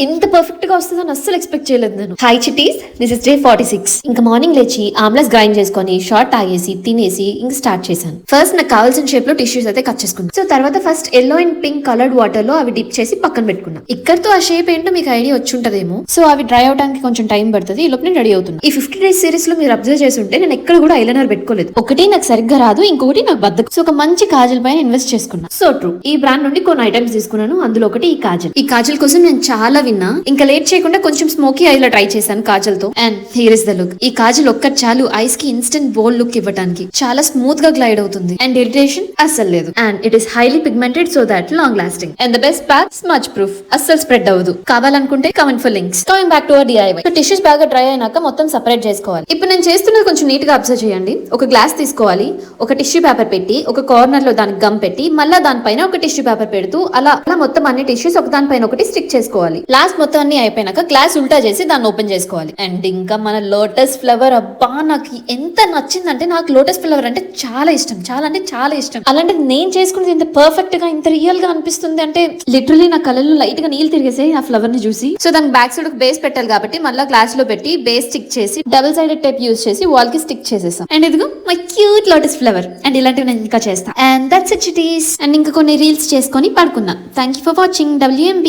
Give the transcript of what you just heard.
ఇంత పర్ఫెక్ట్ గా వస్తుందని అస్సలు ఎక్స్పెక్ట్ చేయలేదు నేను. హై చిటీస్, దిస్ ఇస్ డే 46. ఇంకా మార్నింగ్ లేచి ఆమ్లెస్ గ్రైండ్ చేసుకొని షార్ట్ తాగేసి తినేసి ఇంకా స్టార్ట్ చేశాను. ఫస్ట్ నాకు కావాల్సిన షేప్ లో టిష్యూస్ అయితే కట్ చేసుకున్నాను. సో తర్వాత first yellow and pink coloured water లో అవి డిప్ చేసి పక్కన పెట్టుకున్నా. ఇక్కడతో ఆ షేప్ ఏంటో మీకు ఐడియా వచ్చి ఉంటదేమో. సో అవి డ్రై అవడానికి కొంచెం టైం పడుతుంది. ఈ లోపు నేను రెడీ అవుతున్నా. ఈ 50 days సిరీస్ లో మీరు అబ్జర్వ్ చేసి ఉంటే నేను ఎక్కడ కూడా ఐలైనర్ పెట్టుకోలేదు. ఒకటి నాకు సరిగ్గా రాదు, ఇంకొకటి నాకు బద్దకం. సో ఒక మంచి కాజల్ పైన ఇన్వెస్ట్ చేసుకున్నా. సో ట్రూ, ఈ బ్రాండ్ నుండి కొన్ని ఐటమ్స్ తీసుకున్నాను. అందులో ఒకటి ఈ కాజల్. ఈ కాజల్ కోసం నేను చాలా విన్నా. ఇంకా లేట్ చేయకుండా కొంచెం స్మోకీ ఐ లో ట్రై చేశాను కాజల్ తో. And here is the look. ఈ కాజల్ ఒక్కటి చాలు ఐస్ కి ఇన్స్టెంట్ బోల్డ్ లుక్ ఇవ్వడానికి. చాలా స్మూత్ గా గ్లైడ్ అవుతుంది అండ్ ఇరిటేషన్ అస్సలు లేదు. And it is highly pigmented so that long lasting. And the best part, smudge proof. అస్సలు స్ప్రెడ్ అవ్వదు. కావాలనుకుంటే comment for links. Coming back to our DIY. So tissues బాగా డ్రై అయినాక మొత్తం సెపరేట్ చేసుకోవాలి. ఇప్పుడు నేను చేస్తున్నది కొంచెం నీట్ గా అబ్జర్వ్ చేయండి. ఒక గ్లాస్ తీసుకోవాలి, ఒక టిష్యూ పేపర్ పెట్టి ఒక కార్నర్ లో దానికి గమ్ పెట్టి మళ్ళా దానిపైన ఒక టిష్యూ పేపర్ పెడుతూ అలా మొత్తం అన్ని టిష్యూస్ ఒక దానిపైన ఒకటి స్టిక్ చేసుకోవాలి. లాస్ట్ మొత్తం అన్ని అయిపోయినాక గ్లాస్ ఉల్టా చేసి దాన్ని ఓపెన్ చేసుకోవాలి. అండ్ ఇంకా మన లోటస్ ఫ్లవర్, అబ్బా నాకు ఎంత నచ్చిందంటే, నాకు లోటస్ ఫ్లవర్ అంటే చాలా ఇష్టం, చాలా అంటే చాలా ఇష్టం. అలాంటి నేను చేసుకున్నది ఇంత పర్ఫెక్ట్ గా ఇంత రియల్ గా అనిపిస్తుంది అంటే లిటరలీ నా కళ్ళలో లైట్ గా నీళ్ళు తిరిగేసాయి ఆ ఫ్లవర్ ని చూసి. సో దానికి బ్యాక్ సైడ్ ఒక బేస్ పెట్టాలి కాబట్టి మళ్ళీ గ్లాస్ లో పెట్టి బేస్ స్టిక్ చేసి డబుల్ సైడెడ్ టేప్ యూజ్ చేసి వాల్ కి స్టిక్ చేసేసాం. అండ్ ఇదిగో my cute lotus flower. And ఇలాంటివి నేను ఇంకా చేస్తాను. And that's it it is. And ఇంకా కొన్ని రీల్స్ చేసుకొని పడుకున్నా. Thank you for watching. WMB.